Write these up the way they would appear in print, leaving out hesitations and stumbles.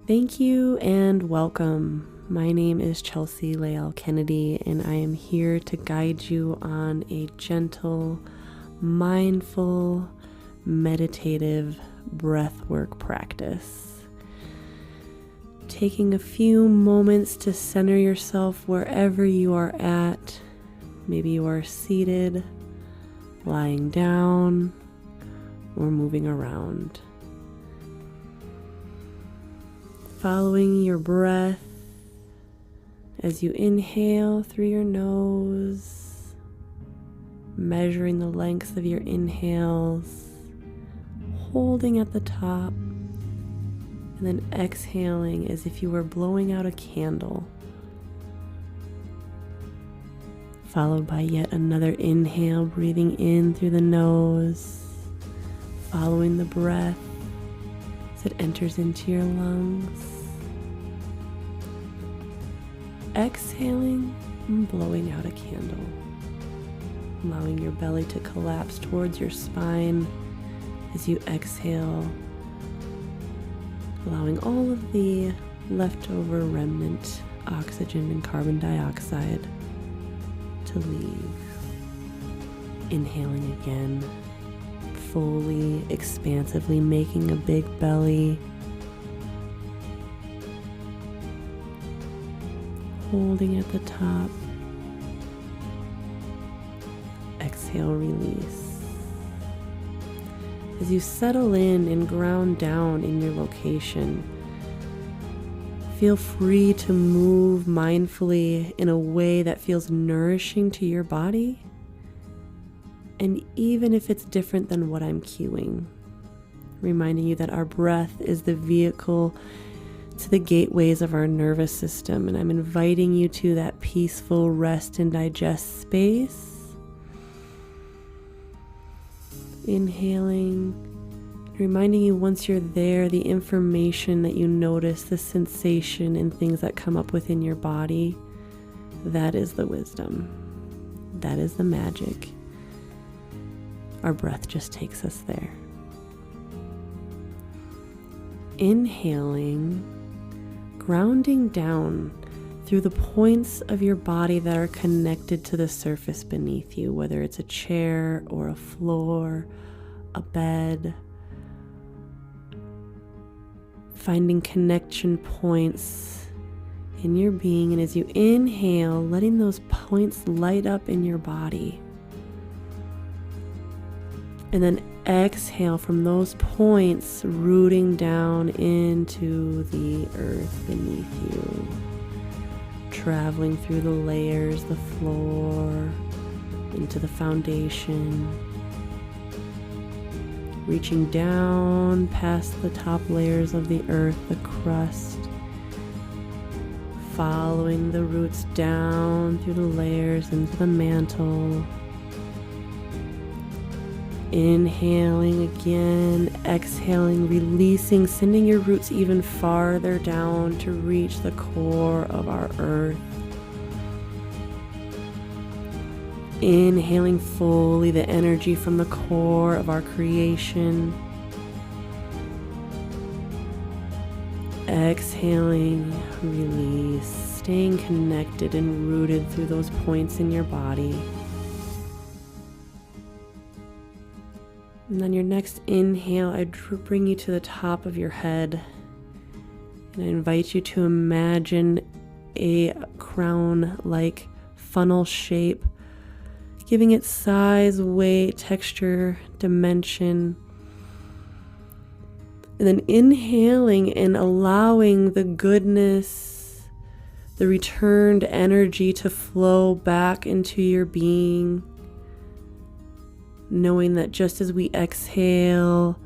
Thank you and welcome. My name is Chelsea Lael Kennedy, and I am here to guide you on a gentle, mindful, meditative breathwork practice. Taking a few moments to center yourself wherever you are at. Maybe you are seated, lying down, or moving around. Following your breath as you inhale through your nose, measuring the lengths of your inhales, holding at the top, and then exhaling as if you were blowing out a candle. Followed by yet another inhale, breathing in through the nose, following the breath as it enters into your lungs. Exhaling and blowing out a candle, allowing your belly to collapse towards your spine as you exhale, allowing all of the leftover remnant oxygen and carbon dioxide to leave. Inhaling again, fully, expansively, making a big belly. Holding at the top. Exhale, release. As you settle in and ground down in your location, feel free to move mindfully in a way that feels nourishing to your body, and even if it's different than what I'm cueing, reminding you that our breath is the vehicle to the gateways of our nervous system, and I'm inviting you to that peaceful rest and digest space. Inhaling, reminding you once you're there, the information that you notice, the sensation and things that come up within your body, that is the wisdom. That is the magic. Our breath just takes us there. Inhaling, grounding down through the points of your body that are connected to the surface beneath you, whether it's a chair or a floor, a bed. Finding connection points in your being, and as you inhale, letting those points light up in your body. And then exhale from those points, rooting down into the earth beneath you, traveling through the layers, the floor, into the foundation, reaching down past the top layers of the earth, the crust, following the roots down through the layers into the mantle. Inhaling again, exhaling, releasing, sending your roots even farther down to reach the core of our earth. Inhaling fully the energy from the core of our creation. Exhaling, release, staying connected and rooted through those points in your body. And then your next inhale, I bring you to the top of your head, and I invite you to imagine a crown-like funnel shape, giving it size, weight, texture, dimension. And then inhaling and allowing the goodness, the returned energy to flow back into your being. Knowing that just as we exhale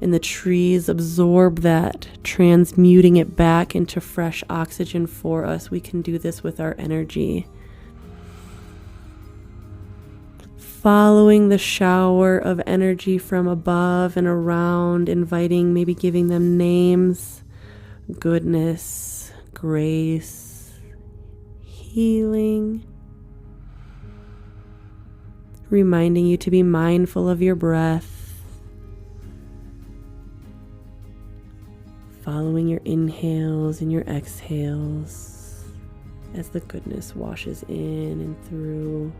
and the trees absorb that, transmuting it back into fresh oxygen for us, we can do this with our energy. Following the shower of energy from above and around, inviting, maybe giving them names, goodness, grace, healing. Reminding you to be mindful of your breath. following your inhales and your exhales as the goodness washes in and through,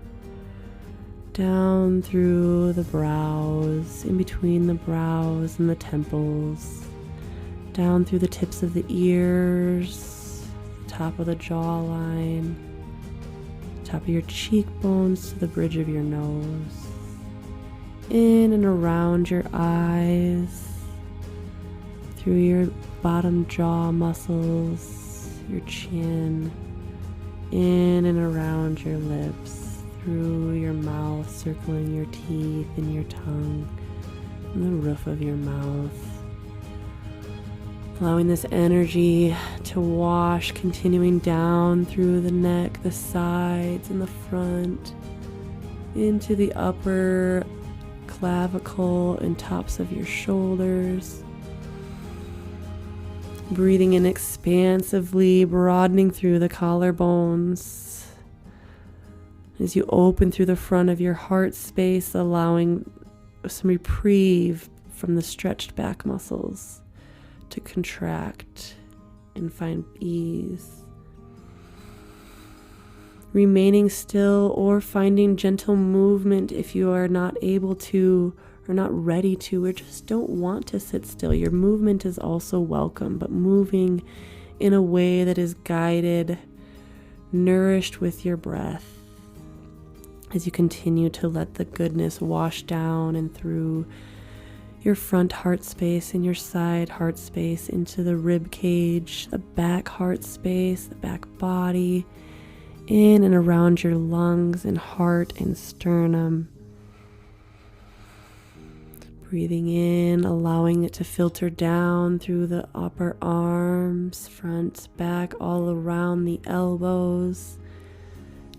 down through the brows, in between the brows and the temples, down through the tips of the ears, the top of the jawline, top of your cheekbones to the bridge of your nose, in and around your eyes, through your bottom jaw muscles, your chin, in and around your lips, through your mouth, circling your teeth and your tongue, and the roof of your mouth. Allowing this energy to wash, continuing down through the neck, the sides, and the front, into the upper clavicle and tops of your shoulders. Breathing in expansively, broadening through the collarbones. As you open through the front of your heart space, allowing some reprieve from the stretched back muscles to contract and find ease. Remaining still or finding gentle movement if you are not able to or not ready to or just don't want to sit still. Your movement is also welcome, but moving in a way that is guided, nourished with your breath as you continue to let the goodness wash down and through your front heart space and your side heart space into the rib cage, the back heart space, the back body, in and around your lungs and heart and sternum. Breathing in, allowing it to filter down through the upper arms, front, back, all around the elbows,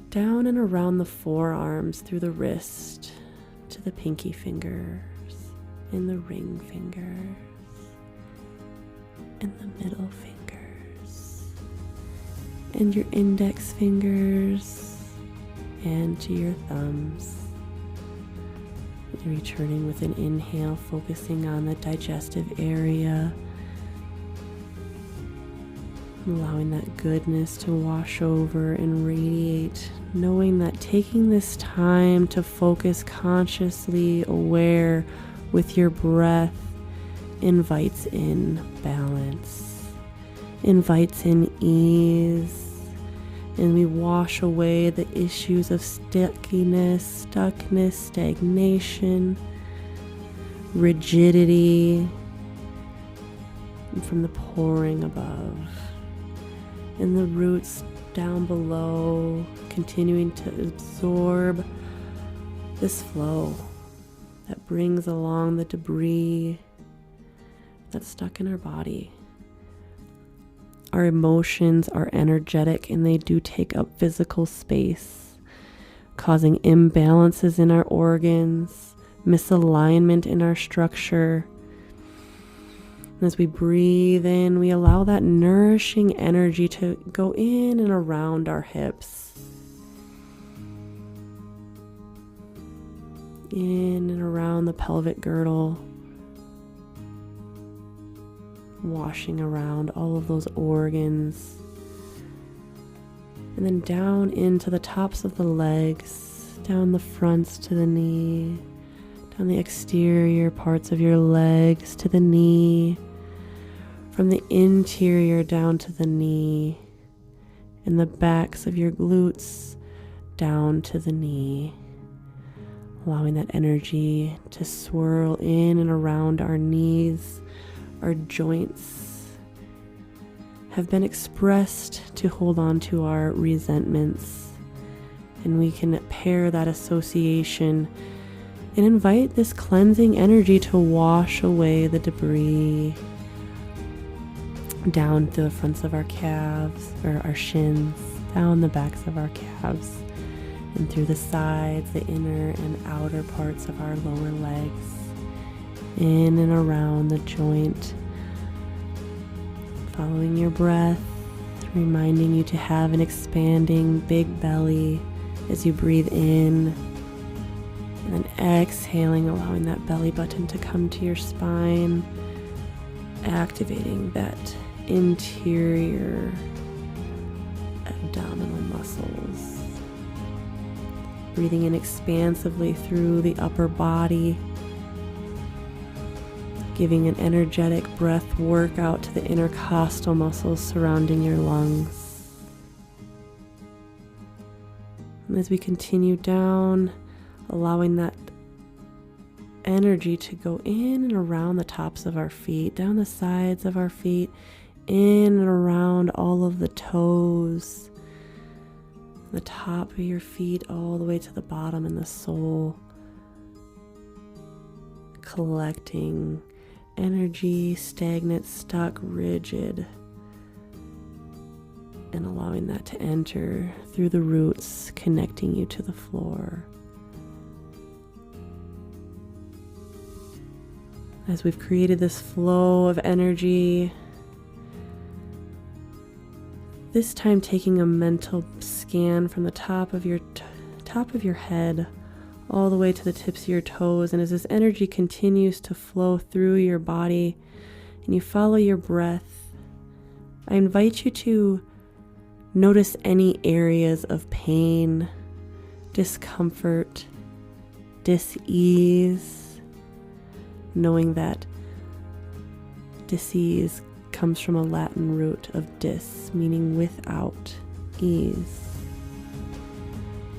down and around the forearms, through the wrist to the pinky fingers and the ring fingers and the middle fingers and your index fingers and to your thumbs. Returning with an inhale, focusing on the digestive area, allowing that goodness to wash over and radiate, knowing that taking this time to focus consciously aware with your breath invites in balance, invites in ease, and we wash away the issues of stuckness, stagnation, rigidity from the pouring above, and the roots down below, continuing to absorb this flow that brings along the debris that's stuck in our body. Our emotions are energetic and they do take up physical space, causing imbalances in our organs, misalignment in our structure. And as we breathe in, we allow that nourishing energy to go in and around our hips, in and around the pelvic girdle, washing around all of those organs, and then down into the tops of the legs, down the fronts to the knee, down the exterior parts of your legs to the knee, from the interior down to the knee, and the backs of your glutes down to the knee, allowing that energy to swirl in and around our knees. Our joints have been expressed to hold on to our resentments, and we can pair that association and invite this cleansing energy to wash away the debris down to the fronts of our calves or our shins, down the backs of our calves, and through the sides, the inner and outer parts of our lower legs, in and around the joint. Following your breath, reminding you to have an expanding big belly as you breathe in, and then exhaling, allowing that belly button to come to your spine, activating that interior abdominal muscles. Breathing in expansively through the upper body, giving an energetic breath workout to the intercostal muscles surrounding your lungs. And as we continue down, allowing that energy to go in and around the tops of our feet, down the sides of our feet, in and around all of the toes, the top of your feet all the way to the bottom and the sole, collecting energy, stagnant, stuck, rigid, and allowing that to enter through the roots, connecting you to the floor. As we've created this flow of energy, this time taking a mental scan from the top of your head all the way to the tips of your toes. And as this energy continues to flow through your body and you follow your breath, I invite you to notice any areas of pain, discomfort, dis-ease, knowing that dis-ease comes from a Latin root of dis, meaning without ease.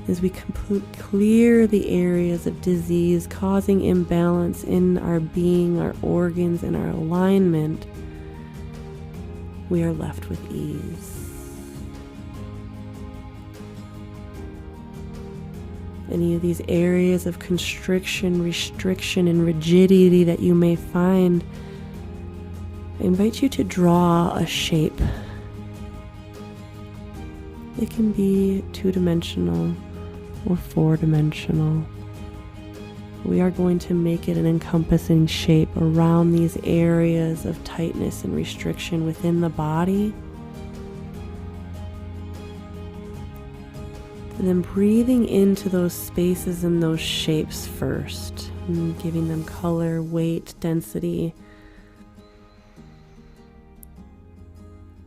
As we clear the areas of disease causing imbalance in our being, our organs, and our alignment, we are left with ease. Any of these areas of constriction, restriction, and rigidity that you may find, I invite you to draw a shape. It can be 2-dimensional or 4-dimensional. We are going to make it an encompassing shape around these areas of tightness and restriction within the body. And then breathing into those spaces and those shapes first, and giving them color, weight, density.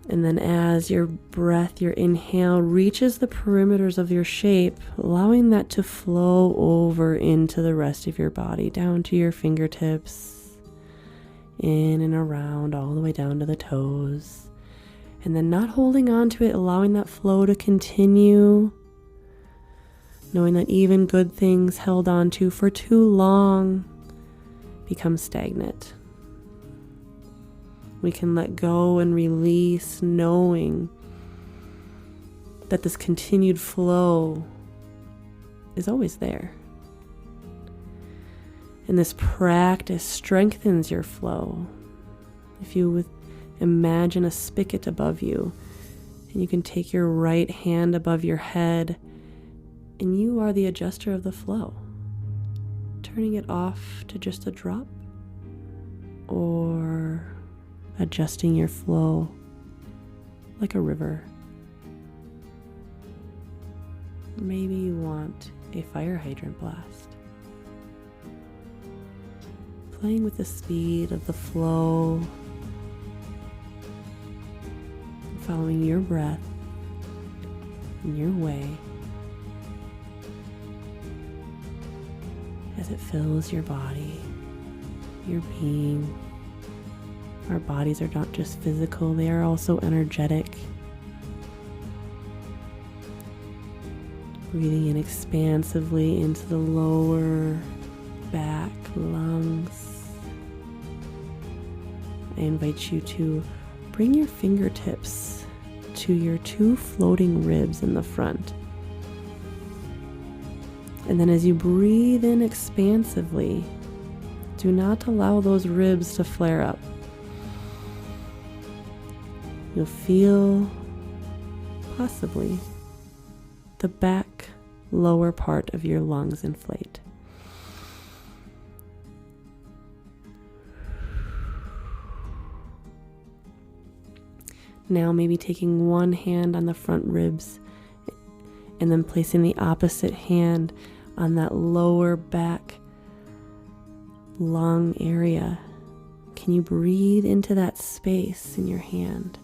And then as your breath, your inhale reaches the perimeters of your shape, allowing that to flow over into the rest of your body, down to your fingertips, in and around, all the way down to the toes. And then not holding on to it, allowing that flow to continue, knowing that even good things held on to for too long become stagnant. We can let go and release, knowing that this continued flow is always there. And this practice strengthens your flow. If you would imagine a spigot above you, and you can take your right hand above your head, and you are the adjuster of the flow, turning it off to just a drop, or adjusting your flow like a river. Maybe you want a fire hydrant blast. Playing with the speed of the flow, following your breath in your way as it fills your body, your being. Our bodies are not just physical, they are also energetic. Breathing in expansively into the lower back, lungs. I invite you to bring your fingertips to your 2 floating ribs in the front. And then as you breathe in expansively, do not allow those ribs to flare up. You'll feel, possibly, the back lower part of your lungs inflate. Now maybe taking one hand on the front ribs and then placing the opposite hand on that lower back lung area, Can you breathe into that space in your hand?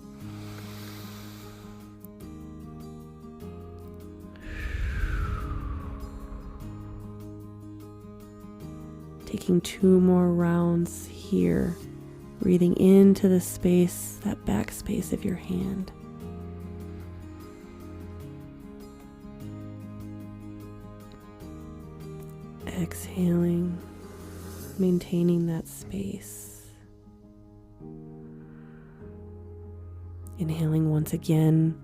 Taking 2 more rounds here, breathing into the space, that back space of your hand. Exhaling, maintaining that space. Inhaling once again.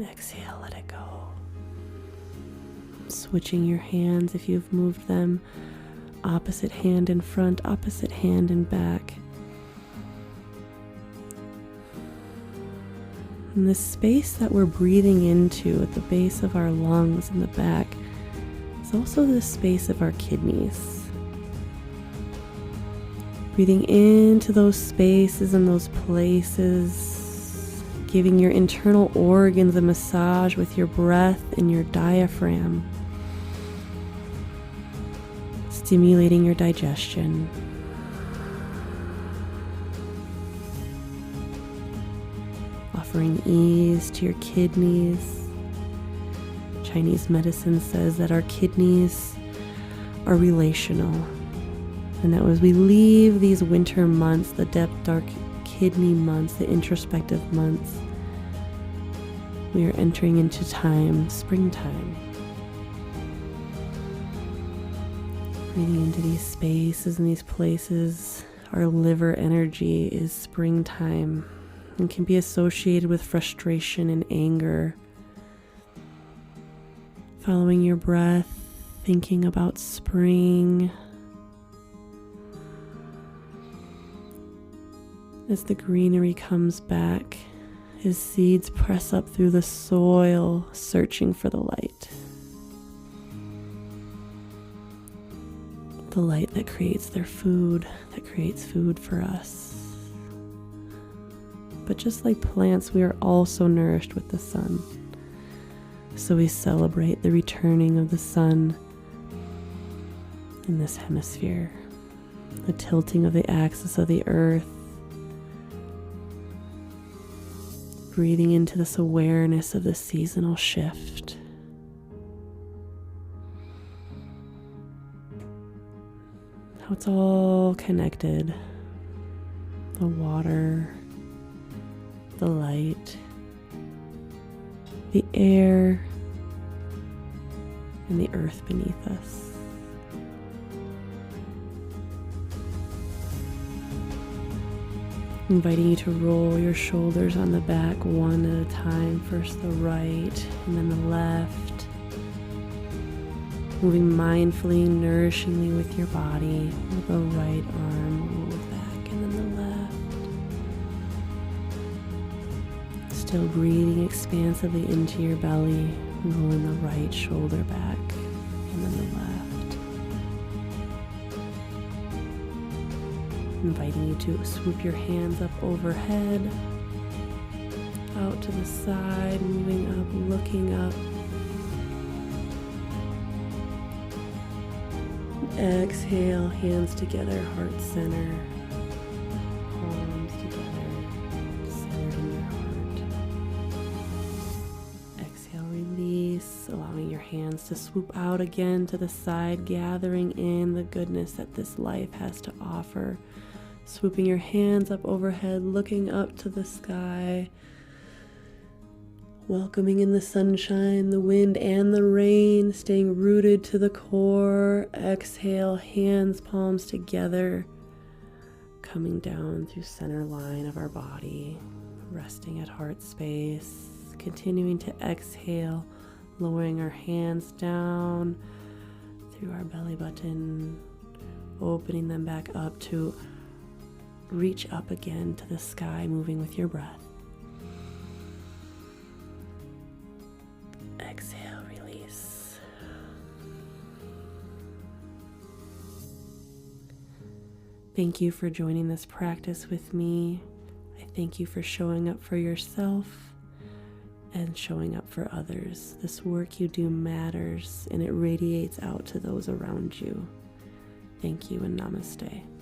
Exhale, let it go. Switching your hands if you've moved them. Opposite hand in front, opposite hand in back. And the space that we're breathing into at the base of our lungs in the back is also the space of our kidneys. Breathing into those spaces and those places, giving your internal organs a massage with your breath and your diaphragm, stimulating your digestion. Offering ease to your kidneys. Chinese medicine says that our kidneys are relational, and that as we leave these winter months, the depth dark kidney months, the introspective months, we are entering into time, springtime. Breathing into these spaces and these places, our liver energy is springtime and can be associated with frustration and anger. Following your breath, thinking about spring. As the greenery comes back, as seeds press up through the soil, searching for the light. The light that creates their food, that creates food for us. But just like plants, we are also nourished with the sun. So we celebrate the returning of the sun in this hemisphere, the tilting of the axis of the earth, breathing into this awareness of the seasonal shift. How it's all connected. The water, the light, the air, and the earth beneath us. Inviting you to roll your shoulders on the back one at a time. First the right and then the left. Moving mindfully, nourishingly with your body. With the right arm, roll back and then the left. Still breathing expansively into your belly, rolling the right shoulder back and then the left. Inviting you to swoop your hands up overhead, out to the side, moving up, looking up. Exhale, hands together, heart center, palms together, centered in your heart. Exhale, release, allowing your hands to swoop out again to the side, gathering in the goodness that this life has to offer. Swooping your hands up overhead, looking up to the sky, welcoming in the sunshine, the wind, and the rain, staying rooted to the core. Exhale, hands, palms together, coming down through center line of our body, resting at heart space, continuing to exhale, lowering our hands down through our belly button, opening them back up to reach up again to the sky, moving with your breath. Exhale, release. Thank you for joining this practice with me. I thank you for showing up for yourself and showing up for others. This work you do matters, and it radiates out to those around you. Thank you and namaste.